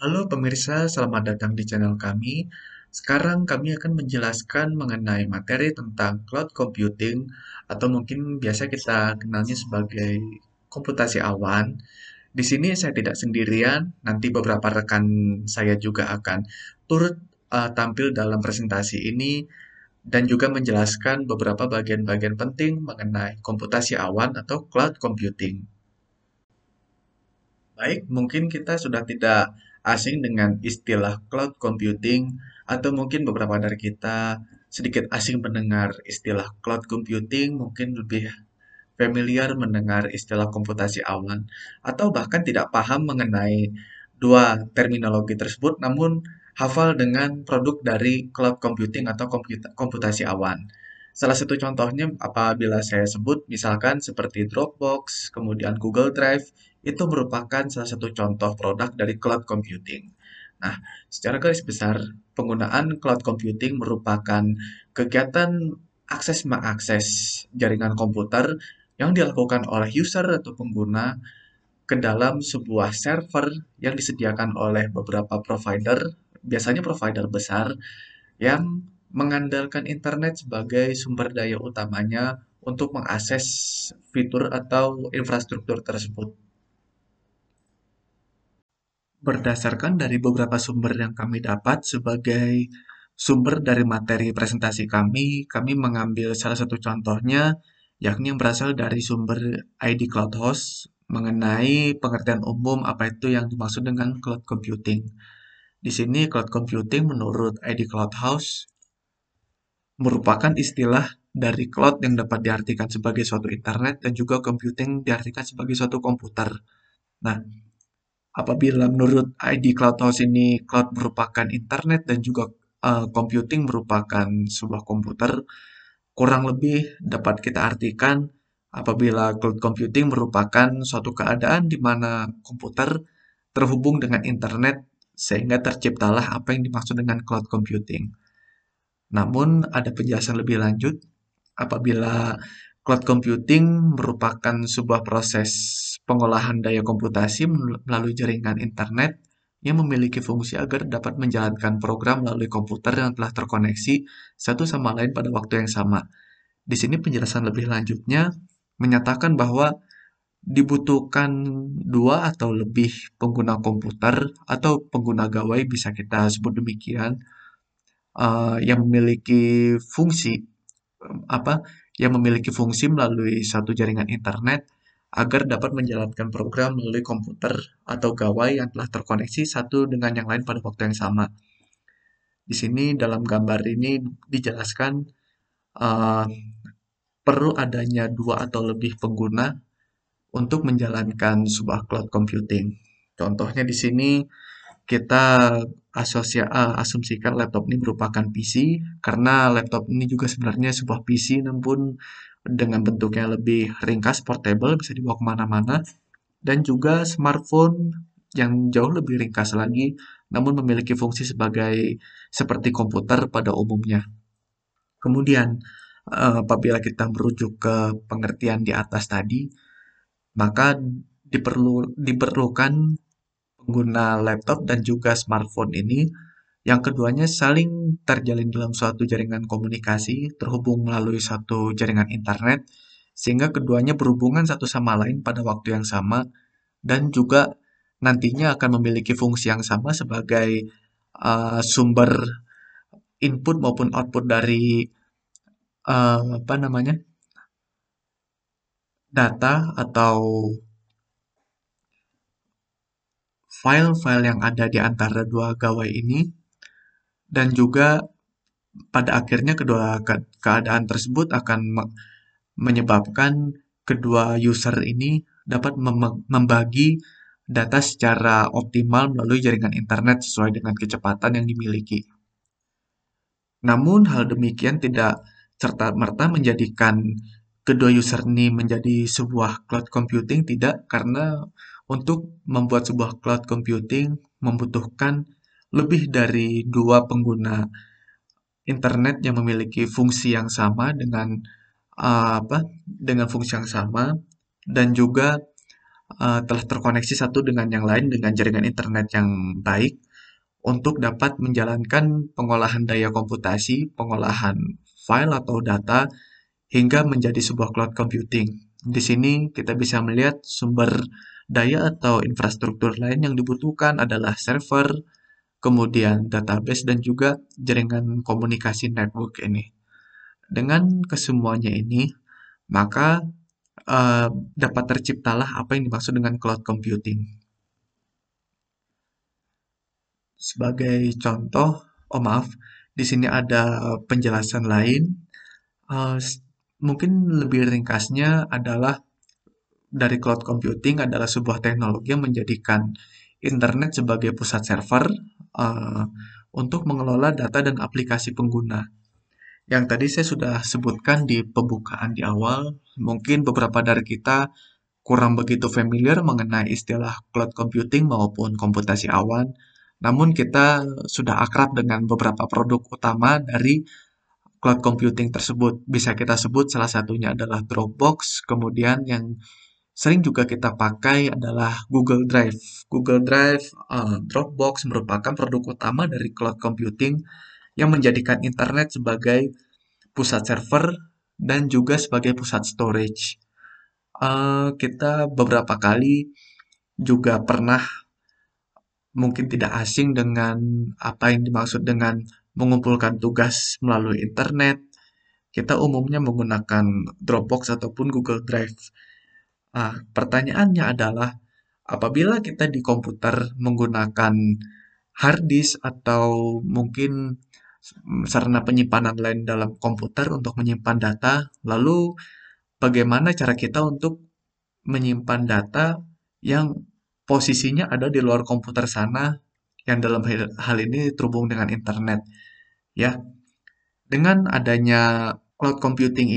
Halo pemirsa, selamat datang di channel kami. Sekarang kami akan menjelaskan mengenai materi tentang cloud computing atau mungkin biasa kita kenalnya sebagai komputasi awan. Di sini saya tidak sendirian, nanti beberapa rekan saya juga akan turut tampil dalam presentasi ini dan juga menjelaskan beberapa bagian-bagian penting mengenai komputasi awan atau cloud computing. Baik, mungkin kita sudah tidak asing dengan istilah cloud computing, atau mungkin beberapa dari kita sedikit asing mendengar istilah cloud computing, mungkin lebih familiar mendengar istilah komputasi awan, atau bahkan tidak paham mengenai dua terminologi tersebut, namun hafal dengan produk dari cloud computing atau komputasi awan. Salah satu contohnya apabila saya sebut misalkan seperti Dropbox, kemudian Google Drive, itu merupakan salah satu contoh produk dari cloud computing. Nah, secara garis besar, penggunaan cloud computing merupakan kegiatan akses mengakses jaringan komputer yang dilakukan oleh user atau pengguna ke dalam sebuah server yang disediakan oleh beberapa provider, biasanya provider besar, yang mengandalkan internet sebagai sumber daya utamanya untuk mengakses fitur atau infrastruktur tersebut. Berdasarkan dari beberapa sumber yang kami dapat sebagai sumber dari materi presentasi kami mengambil salah satu contohnya, yakni yang berasal dari sumber ID Cloud Host mengenai pengertian umum apa itu yang dimaksud dengan cloud computing. Di sini cloud computing menurut ID Cloud House merupakan istilah dari cloud yang dapat diartikan sebagai suatu internet dan juga computing diartikan sebagai suatu komputer. Nah, apabila menurut ID Cloudhouse ini cloud merupakan internet dan juga computing merupakan sebuah komputer, kurang lebih dapat kita artikan apabila cloud computing merupakan suatu keadaan di mana komputer terhubung dengan internet sehingga terciptalah apa yang dimaksud dengan cloud computing. Namun ada penjelasan lebih lanjut apabila cloud computing merupakan sebuah proses pengolahan daya komputasi melalui jaringan internet yang memiliki fungsi agar dapat menjalankan program melalui komputer yang telah terkoneksi satu sama lain pada waktu yang sama. Di sini penjelasan lebih lanjutnya menyatakan bahwa dibutuhkan dua atau lebih pengguna komputer atau pengguna gawai bisa kita sebut demikian yang memiliki fungsi apa yang memiliki fungsi melalui satu jaringan internet agar dapat menjalankan program melalui komputer atau gawai yang telah terkoneksi satu dengan yang lain pada waktu yang sama. Di sini dalam gambar ini dijelaskan eh, perlu adanya dua atau lebih pengguna untuk menjalankan sebuah cloud computing. Contohnya di sini kita asumsikan laptop ini merupakan PC karena laptop ini juga sebenarnya sebuah PC namun dengan bentuk yang lebih ringkas, portable, bisa dibawa kemana-mana dan juga smartphone yang jauh lebih ringkas lagi namun memiliki fungsi sebagai seperti komputer pada umumnya. Kemudian apabila kita merujuk ke pengertian di atas tadi, maka diperlukan pengguna laptop dan juga smartphone ini yang keduanya saling terjalin dalam suatu jaringan komunikasi terhubung melalui satu jaringan internet sehingga keduanya berhubungan satu sama lain pada waktu yang sama dan juga nantinya akan memiliki fungsi yang sama sebagai sumber input maupun output dari apa namanya data atau file-file yang ada di antara dua gawai ini dan juga pada akhirnya kedua keadaan tersebut akan menyebabkan kedua user ini dapat membagi data secara optimal melalui jaringan internet sesuai dengan kecepatan yang dimiliki. Namun hal demikian tidak serta-merta menjadikan kedua user ini menjadi sebuah cloud computing, tidak, karena untuk membuat sebuah cloud computing membutuhkan lebih dari dua pengguna internet yang memiliki fungsi yang sama dengan dengan fungsi yang sama dan juga telah terkoneksi satu dengan yang lain dengan jaringan internet yang baik untuk dapat menjalankan pengolahan daya komputasi, pengolahan file atau data hingga menjadi sebuah cloud computing. Di sini kita bisa melihat sumber daya atau infrastruktur lain yang dibutuhkan adalah server, kemudian database dan juga jaringan komunikasi network ini. Dengan kesemuanya ini, maka dapat terciptalah apa yang dimaksud dengan cloud computing. Sebagai contoh, oh maaf, di sini ada penjelasan lain. Eh, Mungkin lebih ringkasnya adalah dari cloud computing adalah sebuah teknologi yang menjadikan internet sebagai pusat server eh, untuk mengelola data dan aplikasi pengguna. Yang tadi saya sudah sebutkan di pembukaan di awal, mungkin beberapa dari kita kurang begitu familiar mengenai istilah cloud computing maupun komputasi awan, namun kita sudah akrab dengan beberapa produk utama dari cloud computing tersebut. Bisa kita sebut salah satunya adalah Dropbox, kemudian yang sering juga kita pakai adalah Google Drive. Google Drive, Dropbox merupakan produk utama dari cloud computing yang menjadikan internet sebagai pusat server dan juga sebagai pusat storage. Kita beberapa kali juga pernah mungkin tidak asing dengan apa yang dimaksud dengan mengumpulkan tugas melalui internet. Kita umumnya menggunakan Dropbox ataupun Google Drive. Pertanyaannya adalah, apabila kita di komputer menggunakan hard disk atau mungkin sarana penyimpanan lain dalam komputer untuk menyimpan data, lalu bagaimana cara kita untuk menyimpan data yang posisinya ada di luar komputer sana, yang dalam hal ini terhubung dengan internet, ya. Dengan adanya cloud computing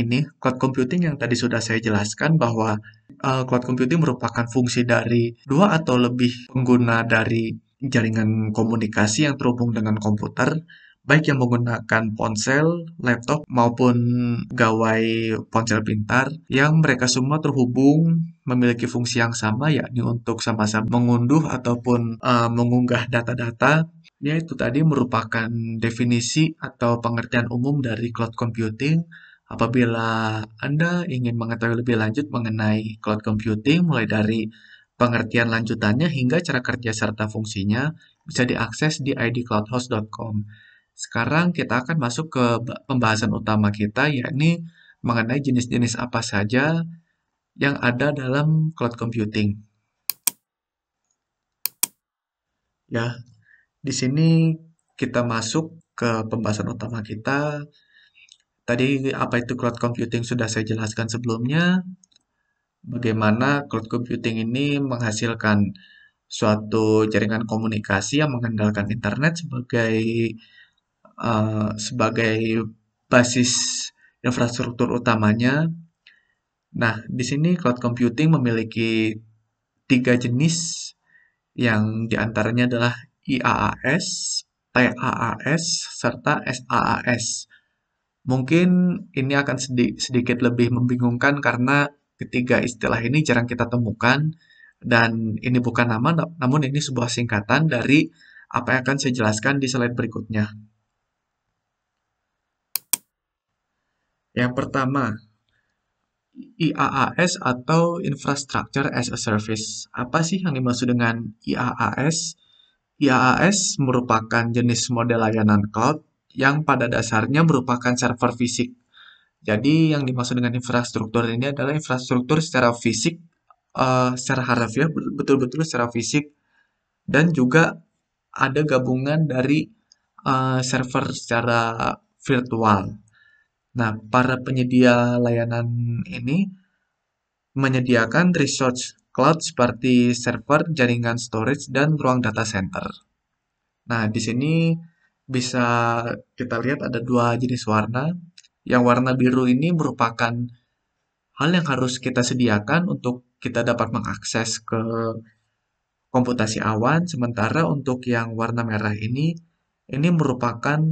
yang tadi sudah saya jelaskan bahwa cloud computing merupakan fungsi dari dua atau lebih pengguna dari jaringan komunikasi yang terhubung dengan komputer, baik yang menggunakan ponsel, laptop, maupun gawai ponsel pintar, yang mereka semua terhubung memiliki fungsi yang sama, yakni untuk sama-sama mengunduh ataupun mengunggah data-data. Ya, itu tadi merupakan definisi atau pengertian umum dari cloud computing. Apabila Anda ingin mengetahui lebih lanjut mengenai cloud computing, mulai dari pengertian lanjutannya hingga cara kerja serta fungsinya, bisa diakses di idcloudhost.com. Sekarang kita akan masuk ke pembahasan utama kita, yakni mengenai jenis-jenis apa saja yang ada dalam cloud computing. Ya, di sini kita masuk ke pembahasan utama kita. Tadi apa itu cloud computing sudah saya jelaskan sebelumnya. Bagaimana cloud computing ini menghasilkan suatu jaringan komunikasi yang mengandalkan internet sebagai basis infrastruktur utamanya. Nah, di sini cloud computing memiliki tiga jenis yang diantaranya adalah IaaS, PaaS, serta SaaS. Mungkin ini akan sedikit lebih membingungkan karena ketiga istilah ini jarang kita temukan dan ini bukan nama, namun ini sebuah singkatan dari apa yang akan saya jelaskan di slide berikutnya. Yang pertama, IaaS atau Infrastructure as a Service. Apa sih yang dimaksud dengan IaaS? IaaS merupakan jenis model layanan cloud yang pada dasarnya merupakan server fisik. Jadi yang dimaksud dengan infrastruktur ini adalah infrastruktur secara fisik, secara harfiah, betul-betul secara fisik, dan juga ada gabungan dari server secara virtual. Nah, para penyedia layanan ini menyediakan resource cloud seperti server, jaringan storage, dan ruang data center. Nah, di sini bisa kita lihat ada dua jenis warna. Yang warna biru ini merupakan hal yang harus kita sediakan untuk kita dapat mengakses ke komputasi awan, sementara untuk yang warna merah ini merupakan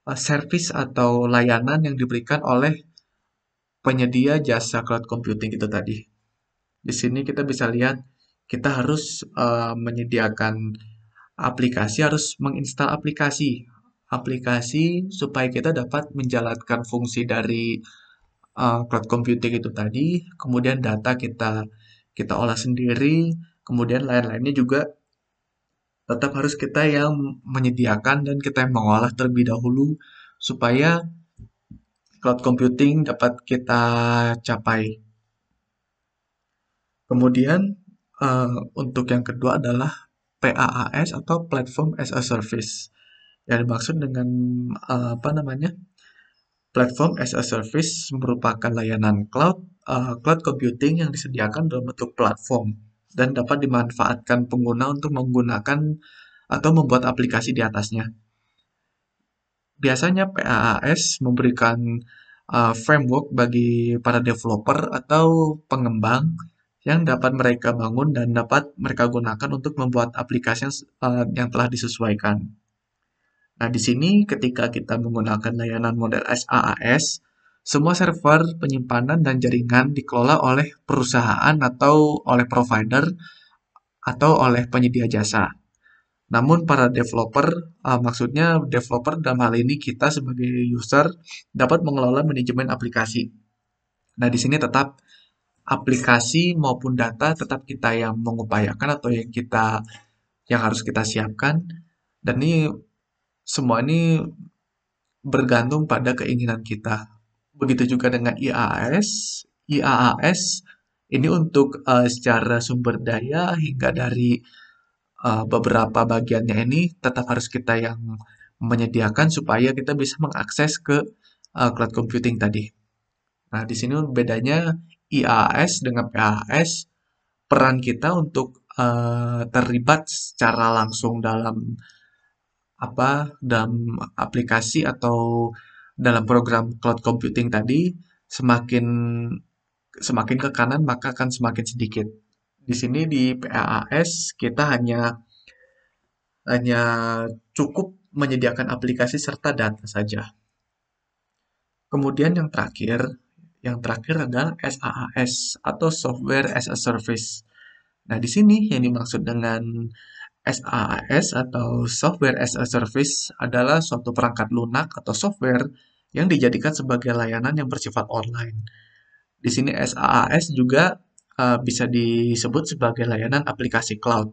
service atau layanan yang diberikan oleh penyedia jasa cloud computing itu tadi. Di sini kita bisa lihat kita harus menyediakan aplikasi, harus menginstal aplikasi supaya kita dapat menjalankan fungsi dari cloud computing itu tadi, kemudian data kita kita olah sendiri, kemudian lain-lainnya juga tetap harus kita yang menyediakan dan kita yang mengolah terlebih dahulu supaya cloud computing dapat kita capai. Kemudian untuk yang kedua adalah PaaS atau Platform as a Service. Yang dimaksud dengan apa namanya? Platform as a Service merupakan layanan cloud computing yang disediakan dalam bentuk platform dan dapat dimanfaatkan pengguna untuk menggunakan atau membuat aplikasi di atasnya. Biasanya PaaS memberikan framework bagi para developer atau pengembang yang dapat mereka bangun dan dapat mereka gunakan untuk membuat aplikasi yang telah disesuaikan. Nah, di sini ketika kita menggunakan layanan model SaaS, semua server, penyimpanan, dan jaringan dikelola oleh perusahaan atau oleh provider atau oleh penyedia jasa. Namun para developer, maksudnya developer dalam hal ini kita sebagai user dapat mengelola manajemen aplikasi. Nah, di sini tetap aplikasi maupun data tetap kita yang mengupayakan atau yang harus kita siapkan. Dan semua ini bergantung pada keinginan kita. Begitu juga dengan IaaS. IaaS ini untuk secara sumber daya hingga dari beberapa bagiannya ini tetap harus kita yang menyediakan supaya kita bisa mengakses ke cloud computing tadi. Nah, di sini bedanya IaaS dengan PaaS, peran kita untuk terlibat secara langsung dalam aplikasi atau dalam program cloud computing tadi semakin semakin ke kanan maka akan semakin sedikit. Di sini di PaaS kita hanya cukup menyediakan aplikasi serta data saja. Kemudian yang terakhir adalah SaaS atau Software as a Service. Nah, di sini yang dimaksud dengan SaaS atau Software as a Service adalah suatu perangkat lunak atau software yang dijadikan sebagai layanan yang bersifat online. Di sini SaaS juga bisa disebut sebagai layanan aplikasi cloud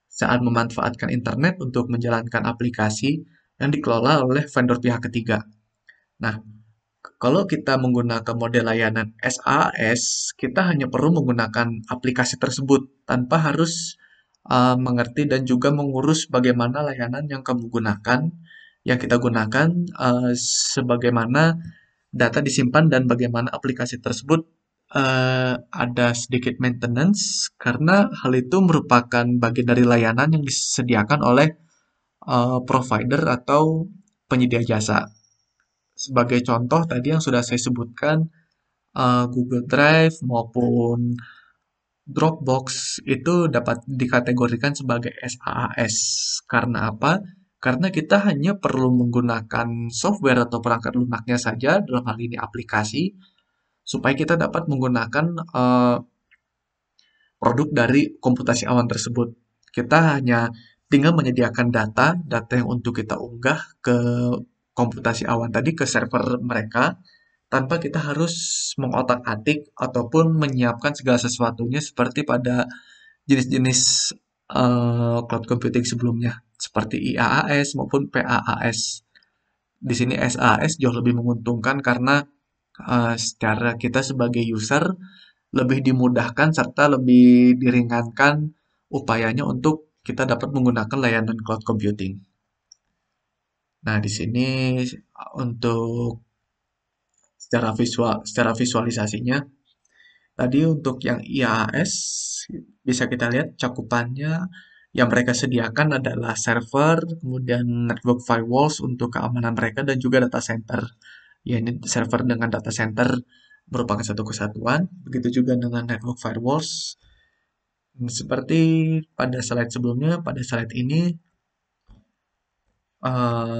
saat memanfaatkan internet untuk menjalankan aplikasi yang dikelola oleh vendor pihak ketiga. Nah, kalau kita menggunakan model layanan SaaS, kita hanya perlu menggunakan aplikasi tersebut tanpa harus mengerti dan juga mengurus bagaimana layanan yang kita gunakan, sebagaimana data disimpan dan bagaimana aplikasi tersebut ada sedikit maintenance karena hal itu merupakan bagian dari layanan yang disediakan oleh provider atau penyedia jasa. Sebagai contoh tadi yang sudah saya sebutkan, Google Drive maupun Dropbox itu dapat dikategorikan sebagai SaaS. Karena apa? Karena kita hanya perlu menggunakan software atau perangkat lunaknya saja, dalam hal ini aplikasi, supaya kita dapat menggunakan produk dari komputasi awan tersebut. Kita hanya tinggal menyediakan data yang untuk kita unggah ke komputasi awan tadi, ke server mereka, tanpa kita harus mengotak-atik ataupun menyiapkan segala sesuatunya seperti pada jenis-jenis cloud computing sebelumnya, seperti IaaS maupun PaaS. Di sini SaaS jauh lebih menguntungkan karena secara kita sebagai user lebih dimudahkan serta lebih diringankan upayanya untuk kita dapat menggunakan layanan cloud computing. Nah, di sini untuk secara visualisasinya, tadi untuk yang IaaS bisa kita lihat cakupannya yang mereka sediakan adalah server, kemudian network firewalls untuk keamanan mereka dan juga data center. Ya, ini server dengan data center merupakan satu kesatuan. Begitu juga dengan network firewalls. Seperti pada slide sebelumnya, pada slide ini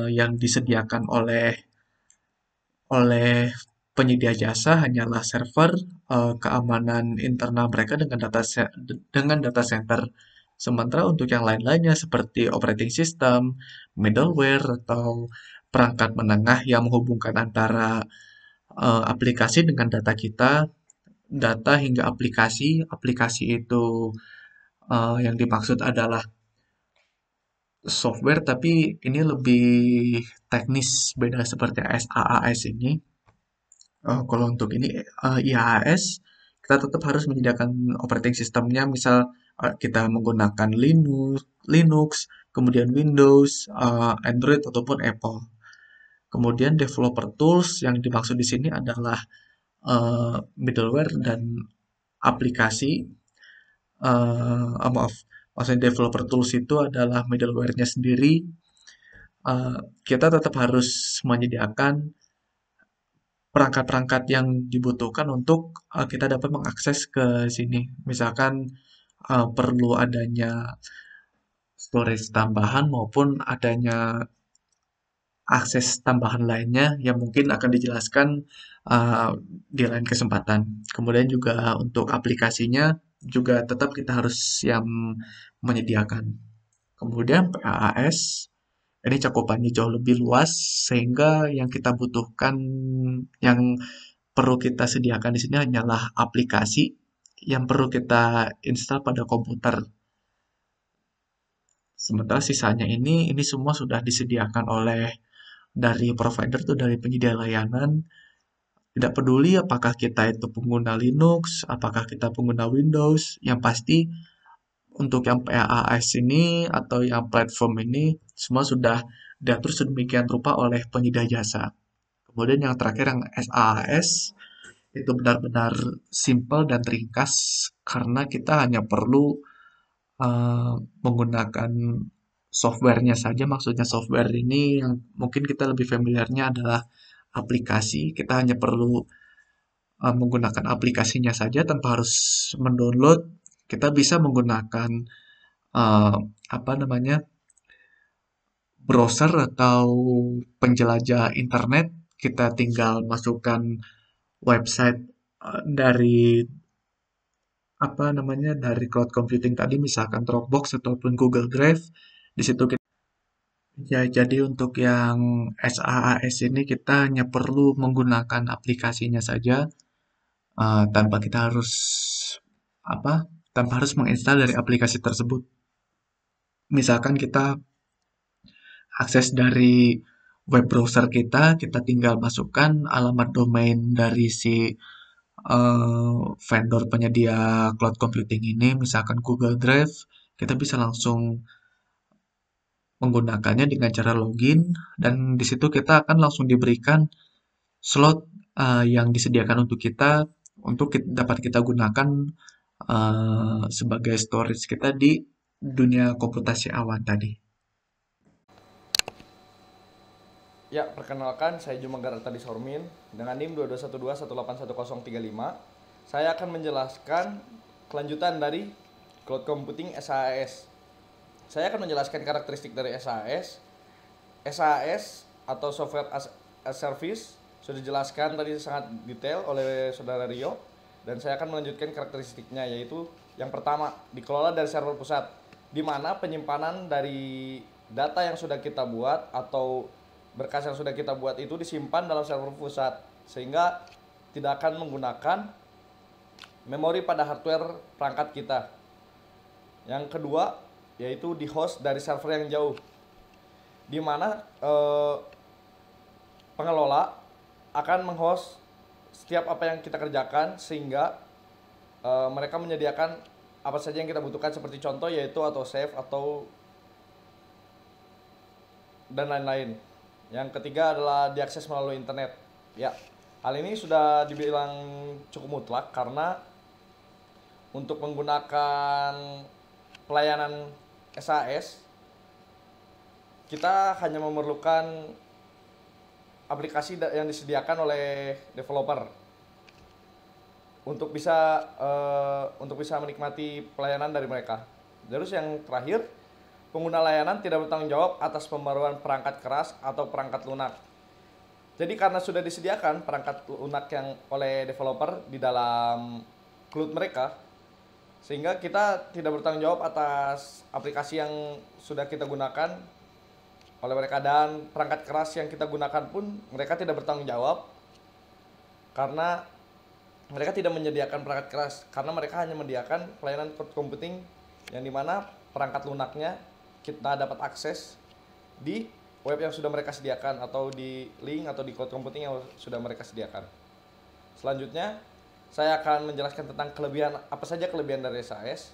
yang disediakan oleh penyedia jasa hanyalah server, keamanan internal mereka dengan data center. Sementara untuk yang lain-lainnya seperti operating system, middleware, atau perangkat menengah yang menghubungkan antara aplikasi dengan data kita, data hingga aplikasi. Aplikasi itu yang dimaksud adalah software, tapi ini lebih teknis, beda seperti SaaS ini. Kalau untuk ini IaaS, kita tetap harus menyediakan operating systemnya, misal kita menggunakan Linux, kemudian Windows, Android ataupun Apple. Kemudian developer tools yang dimaksud di sini adalah middleware dan aplikasi. Maaf, maksudnya developer tools itu adalah middleware-nya sendiri. Kita tetap harus menyediakan perangkat-perangkat yang dibutuhkan untuk kita dapat mengakses ke sini. Misalkan perlu adanya storage tambahan maupun adanya akses tambahan lainnya yang mungkin akan dijelaskan di lain kesempatan. Kemudian juga untuk aplikasinya juga tetap kita harus yang menyediakan. Kemudian PaaS ini cakupannya jauh lebih luas sehingga yang kita butuhkan, yang perlu kita sediakan di sini hanyalah aplikasi yang perlu kita install pada komputer. Sementara sisanya ini semua sudah disediakan oleh dari provider tuh, dari penyedia layanan. Tidak peduli apakah kita itu pengguna Linux, apakah kita pengguna Windows, yang pasti untuk yang PaaS ini atau yang platform ini semua sudah diatur sedemikian rupa oleh penyedia jasa. Kemudian yang terakhir yang SaaS itu benar-benar simple dan ringkas karena kita hanya perlu eh, menggunakan softwarenya saja. Maksudnya software ini yang mungkin kita lebih familiarnya adalah aplikasi. Kita hanya perlu menggunakan aplikasinya saja tanpa harus mendownload. Kita bisa menggunakan eh, apa namanya, browser atau penjelajah internet. Kita tinggal masukkan website dari apa namanya, dari cloud computing tadi, misalkan Dropbox ataupun Google Drive. Di situ kita, ya, jadi untuk yang SaaS ini kita hanya perlu menggunakan aplikasinya saja, tanpa kita harus apa, tanpa harus menginstal dari aplikasi tersebut. Misalkan kita akses dari web browser kita, kita tinggal masukkan alamat domain dari si vendor penyedia cloud computing ini, misalkan Google Drive, kita bisa langsung menggunakannya dengan cara login, dan di situ kita akan langsung diberikan slot yang disediakan untuk kita, untuk dapat kita gunakan sebagai storage kita di dunia komputasi awan tadi. Ya, perkenalkan saya Jumagar Tadi Sormin dengan NIM 2212181035. Saya akan menjelaskan kelanjutan dari Cloud Computing SaaS. Saya akan menjelaskan karakteristik dari SaaS. SaaS atau Software as a Service sudah dijelaskan tadi sangat detail oleh Saudara Rio, dan saya akan melanjutkan karakteristiknya, yaitu yang pertama, dikelola dari server pusat, di mana penyimpanan dari data yang sudah kita buat atau berkas yang sudah kita buat itu disimpan dalam server pusat, sehingga tidak akan menggunakan memori pada hardware perangkat kita. Yang kedua, yaitu di host dari server yang jauh, di mana pengelola akan menghost setiap apa yang kita kerjakan, sehingga mereka menyediakan apa saja yang kita butuhkan, seperti contoh yaitu auto save atau dan lain-lain. Yang ketiga adalah diakses melalui internet. Ya, hal ini sudah dibilang cukup mutlak karena untuk menggunakan pelayanan SaaS kita hanya memerlukan aplikasi yang disediakan oleh developer untuk bisa menikmati pelayanan dari mereka. Terus yang terakhir, pengguna layanan tidak bertanggung jawab atas pembaruan perangkat keras atau perangkat lunak. Jadi karena sudah disediakan perangkat lunak yang oleh developer di dalam cloud mereka, sehingga kita tidak bertanggung jawab atas aplikasi yang sudah kita gunakan oleh mereka, dan perangkat keras yang kita gunakan pun mereka tidak bertanggung jawab karena mereka tidak menyediakan perangkat keras, karena mereka hanya menyediakan pelayanan cloud computing yang dimana perangkat lunaknya kita dapat akses di web yang sudah mereka sediakan atau di link atau di cloud computing yang sudah mereka sediakan. Selanjutnya saya akan menjelaskan tentang kelebihan, apa saja kelebihan dari SAS.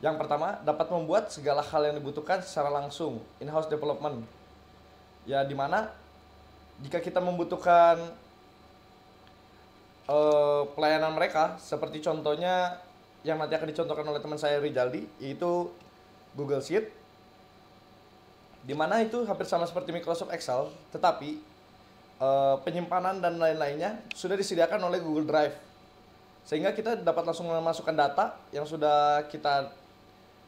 Yang pertama, dapat membuat segala hal yang dibutuhkan secara langsung, in-house development. Ya, dimana jika kita membutuhkan pelayanan mereka, seperti contohnya yang nanti akan dicontohkan oleh teman saya Rijaldi, yaitu Google Sheet, dimana itu hampir sama seperti Microsoft Excel, tetapi penyimpanan dan lain-lainnya sudah disediakan oleh Google Drive, sehingga kita dapat langsung memasukkan data yang sudah kita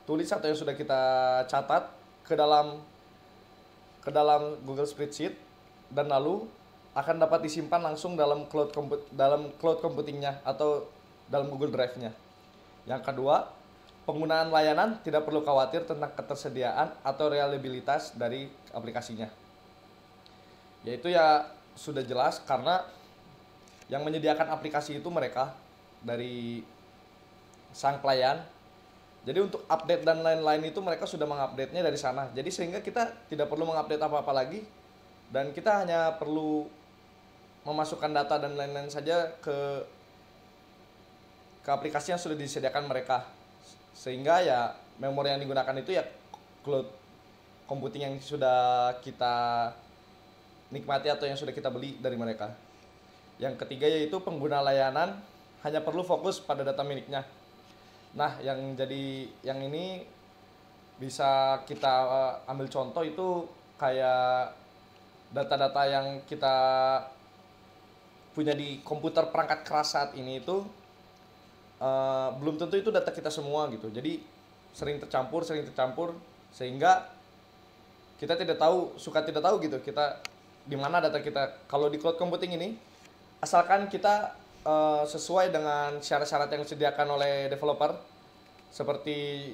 tulis atau yang sudah kita catat ke dalam Google Spreadsheet, dan lalu akan dapat disimpan langsung dalam cloud computingnya atau dalam Google Drive-nya. Yang kedua, penggunaan layanan tidak perlu khawatir tentang ketersediaan atau reliabilitas dari aplikasinya. Yaitu ya sudah jelas karena yang menyediakan aplikasi itu mereka dari sang pelayan. Jadi untuk update dan lain-lain itu mereka sudah mengupdate-nya dari sana. Jadi sehingga kita tidak perlu mengupdate apa-apa lagi, dan kita hanya perlu memasukkan data dan lain-lain saja ke aplikasi yang sudah disediakan mereka, sehingga ya memori yang digunakan itu ya cloud computing yang sudah kita nikmati atau yang sudah kita beli dari mereka. Yang ketiga yaitu pengguna layanan hanya perlu fokus pada data miliknya. Nah, yang ini bisa kita ambil contoh itu kayak data-data yang kita punya di komputer perangkat keras saat ini itu belum tentu itu data kita semua gitu. Jadi sering tercampur sehingga kita tidak tahu gitu kita di mana data kita. Kalau di cloud computing ini, asalkan kita sesuai dengan syarat-syarat yang disediakan oleh developer, seperti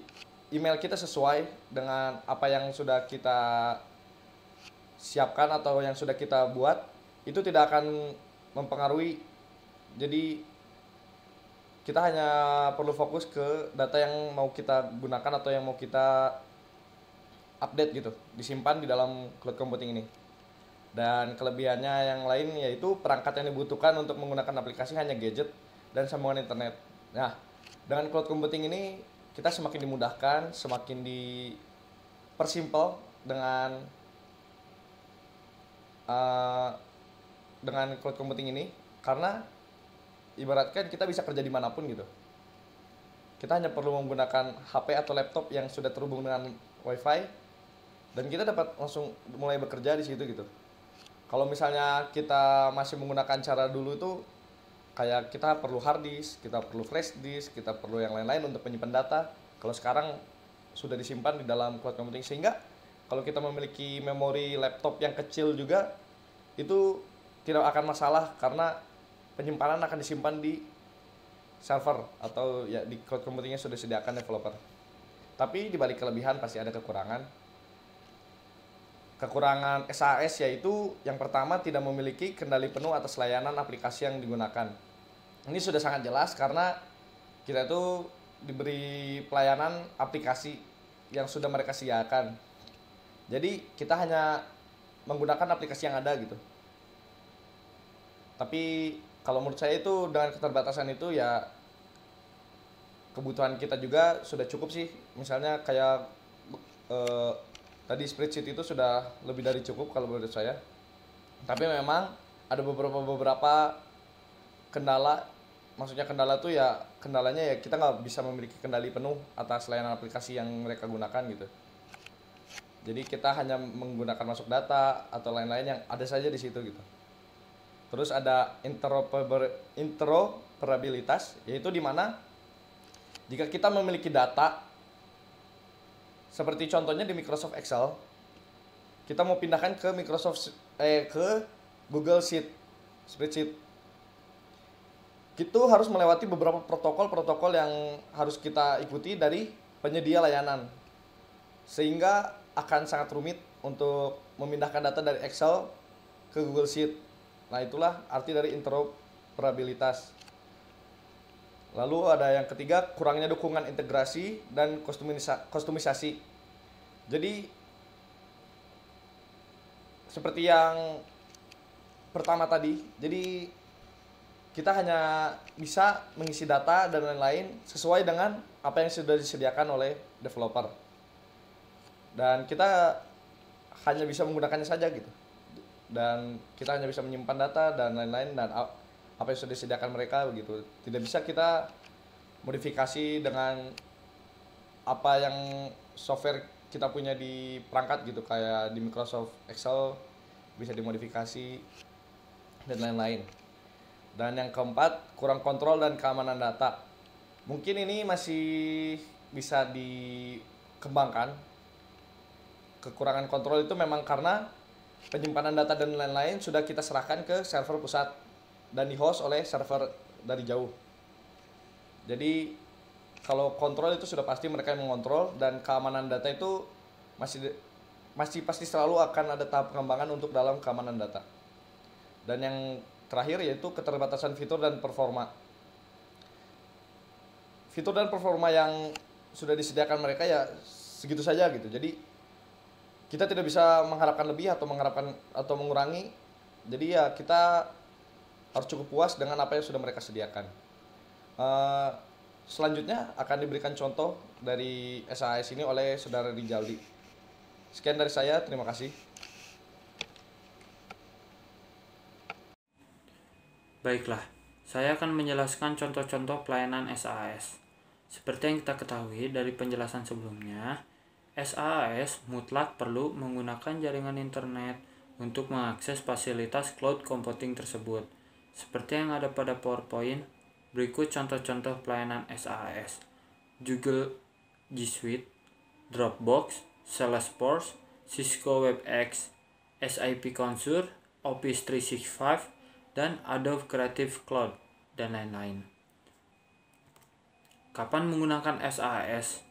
email kita sesuai dengan apa yang sudah kita siapkan atau yang sudah kita buat, itu tidak akan mempengaruhi. Jadi kita hanya perlu fokus ke data yang mau kita gunakan atau yang mau kita update gitu, disimpan di dalam cloud computing ini. Dan kelebihannya yang lain yaitu perangkat yang dibutuhkan untuk menggunakan aplikasi hanya gadget dan sambungan internet. Nah, dengan cloud computing ini kita semakin dimudahkan, semakin dipersimpel dengan cloud computing ini, karena ibaratkan kita bisa kerja dimanapun gitu. Kita hanya perlu menggunakan HP atau laptop yang sudah terhubung dengan WiFi, dan kita dapat langsung mulai bekerja di situ gitu. Kalau misalnya kita masih menggunakan cara dulu itu kayak kita perlu hard disk, kita perlu flash disk, kita perlu yang lain-lain untuk menyimpan data. Kalau sekarang sudah disimpan di dalam cloud computing, sehingga kalau kita memiliki memori laptop yang kecil juga itu tidak akan masalah karena penyimpanan akan disimpan di server atau ya di cloud computingnya sudah disediakan developer. Tapi di balik kelebihan pasti ada kekurangan. Kekurangan SAS yaitu yang pertama, tidak memiliki kendali penuh atas layanan aplikasi yang digunakan. Ini sudah sangat jelas karena kita itu diberi pelayanan aplikasi yang sudah mereka sediakan. Jadi kita hanya menggunakan aplikasi yang ada gitu. Tapi kalau menurut saya itu dengan keterbatasan itu ya kebutuhan kita juga sudah cukup sih. Misalnya kayak tadi spreadsheet itu sudah lebih dari cukup kalau menurut saya. Tapi memang ada beberapa kendala. Maksudnya kendala tuh ya kendalanya ya kita nggak bisa memiliki kendali penuh atas layanan aplikasi yang mereka gunakan gitu. Jadi kita hanya menggunakan masuk data atau lain-lain yang ada saja di situ gitu. Terus ada interoperabilitas, yaitu di mana jika kita memiliki data seperti contohnya di Microsoft Excel, kita mau pindahkan ke Google Spreadsheet. Itu harus melewati beberapa protokol-protokol yang harus kita ikuti dari penyedia layanan. Sehingga akan sangat rumit untuk memindahkan data dari Excel ke Google Sheet. Nah, itulah arti dari interoperabilitas. Lalu ada yang ketiga, kurangnya dukungan integrasi dan kustomisasi. Jadi seperti yang pertama tadi, jadi kita hanya bisa mengisi data dan lain-lain sesuai dengan apa yang sudah disediakan oleh developer. Dan kita hanya bisa menggunakannya saja gitu. Dan kita hanya bisa menyimpan data dan lain-lain dan apa yang sudah disediakan mereka begitu. Tidak bisa kita modifikasi dengan apa yang software kita punya di perangkat gitu, kayak di Microsoft Excel bisa dimodifikasi dan lain-lain. Dan yang keempat, kurang kontrol dan keamanan data. Mungkin ini masih bisa dikembangkan. Kekurangan kontrol itu memang karena penyimpanan data dan lain-lain sudah kita serahkan ke server pusat dan di-host oleh server dari jauh. Jadi kalau kontrol itu sudah pasti mereka yang mengontrol, dan keamanan data itu masih pasti selalu akan ada tahap pengembangan untuk dalam keamanan data. Dan yang terakhir yaitu keterbatasan fitur dan performa. Fitur dan performa yang sudah disediakan mereka ya segitu saja gitu. Jadi kita tidak bisa mengharapkan lebih atau mengurangi. Jadi ya kita harus cukup puas dengan apa yang sudah mereka sediakan. Selanjutnya akan diberikan contoh dari SAS ini oleh Saudara Rijaldi. Sekian dari saya, terima kasih. Baiklah, saya akan menjelaskan contoh-contoh pelayanan SAS. Seperti yang kita ketahui dari penjelasan sebelumnya, SAS mutlak perlu menggunakan jaringan internet untuk mengakses fasilitas cloud computing tersebut. Seperti yang ada pada PowerPoint, berikut contoh-contoh pelayanan SAS: Google G Suite, Dropbox, Salesforce, Cisco WebEx, SAP Concur, Office 365, dan Adobe Creative Cloud, dan lain-lain. Kapan menggunakan SAS?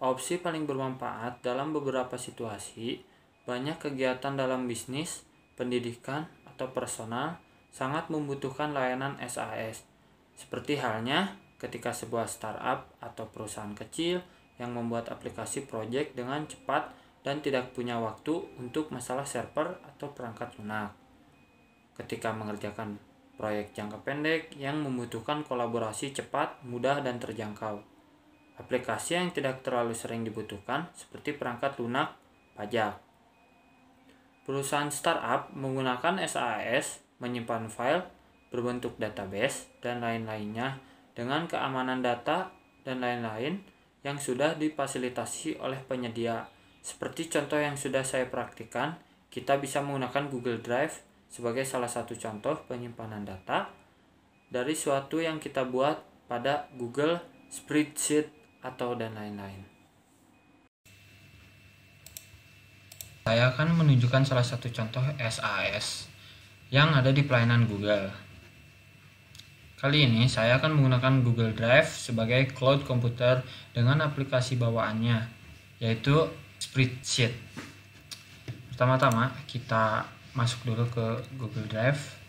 Opsi paling bermanfaat dalam beberapa situasi. Banyak kegiatan dalam bisnis, pendidikan, atau personal sangat membutuhkan layanan SAS. Seperti halnya ketika sebuah startup atau perusahaan kecil yang membuat aplikasi proyek dengan cepat dan tidak punya waktu untuk masalah server atau perangkat lunak. Ketika mengerjakan proyek jangka pendek yang membutuhkan kolaborasi cepat, mudah, dan terjangkau. Aplikasi yang tidak terlalu sering dibutuhkan seperti perangkat lunak, pajak. Perusahaan startup menggunakan SAS menyimpan file berbentuk database dan lain-lainnya dengan keamanan data dan lain-lain yang sudah difasilitasi oleh penyedia. Seperti contoh yang sudah saya praktikkan, kita bisa menggunakan Google Drive sebagai salah satu contoh penyimpanan data dari suatu yang kita buat pada Google Spreadsheet atau dan lain-lain. Saya akan menunjukkan salah satu contoh SAS yang ada di pelayanan Google. Kali ini saya akan menggunakan Google Drive sebagai cloud komputer dengan aplikasi bawaannya, yaitu Spreadsheet. Pertama-tama kita masuk dulu ke Google Drive.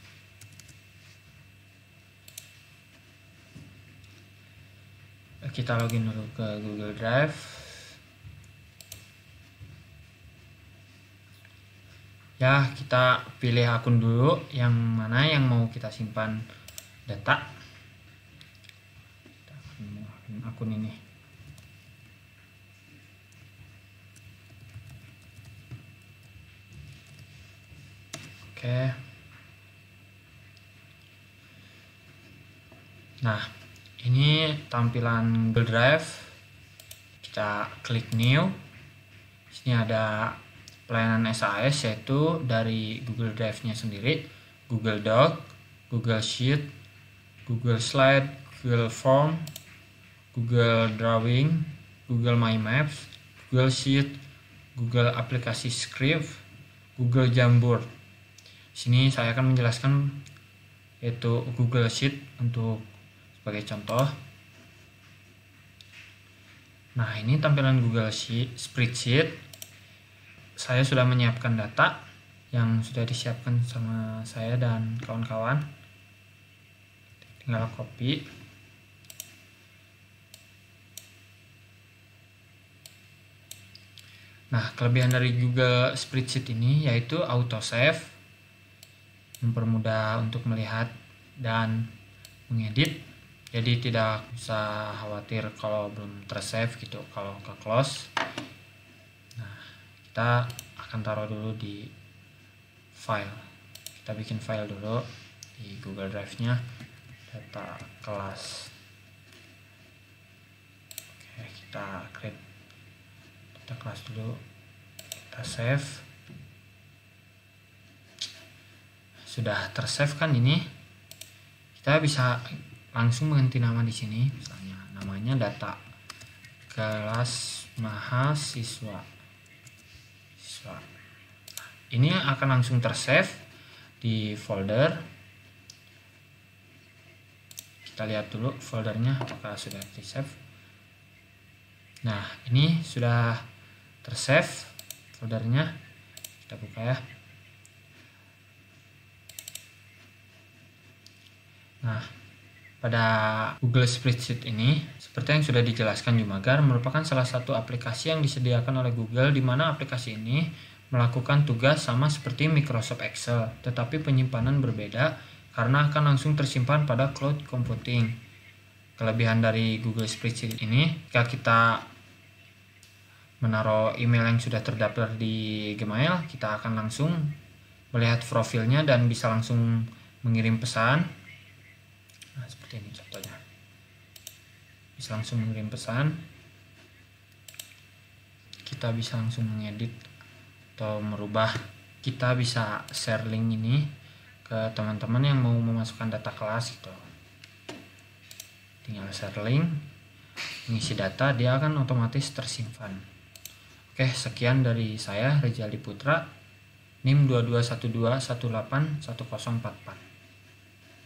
Kita login dulu ke Google Drive. Ya, kita pilih akun dulu yang mana yang mau kita simpan data. Kita akan menggunakan akun ini. Oke. Nah, ini tampilan Google Drive. Kita klik New. Di sini ada pelayanan SAS, yaitu dari Google Drive-nya sendiri, Google Doc, Google Sheet, Google Slide, Google Form, Google Drawing, Google My Maps, Google Sheet, Google Aplikasi Script, Google Jamboard. Sini saya akan menjelaskan yaitu Google Sheet untuk sebagai contoh. Nah, ini tampilan Google Sheet, Spreadsheet. Saya sudah menyiapkan data yang sudah disiapkan sama saya dan kawan-kawan. Tinggal copy. Nah, kelebihan dari Google Spreadsheet ini yaitu autosave, mempermudah untuk melihat dan mengedit. Jadi tidak usah khawatir kalau belum tersave gitu, kalau ke close. Nah, kita akan taruh dulu di file. Kita bikin file dulu di Google Drive-nya, data kelas. Oke, kita create data kelas dulu, kita save. Sudah tersave kan ini, kita bisa langsung mengganti nama di sini, misalnya namanya data kelas mahasiswa. Ini akan langsung tersave di folder. Kita lihat dulu foldernya apakah sudah di-save. Nah, ini sudah tersave foldernya. Kita buka ya. Nah, pada Google Spreadsheet ini, seperti yang sudah dijelaskan Jumagar, merupakan salah satu aplikasi yang disediakan oleh Google, di mana aplikasi ini melakukan tugas sama seperti Microsoft Excel, tetapi penyimpanan berbeda karena akan langsung tersimpan pada cloud computing. Kelebihan dari Google Spreadsheet ini, jika kita menaruh email yang sudah terdaftar di Gmail, kita akan langsung melihat profilnya dan bisa langsung mengirim pesan. Nah, seperti ini contohnya. Bisa langsung mengirim pesan. Kita bisa langsung mengedit atau merubah. Kita bisa share link ini ke teman-teman yang mau memasukkan data kelas gitu. Tinggal share link, mengisi data, dia akan otomatis tersimpan. Oke, sekian dari saya, Rizal Putra, NIM 2212181044.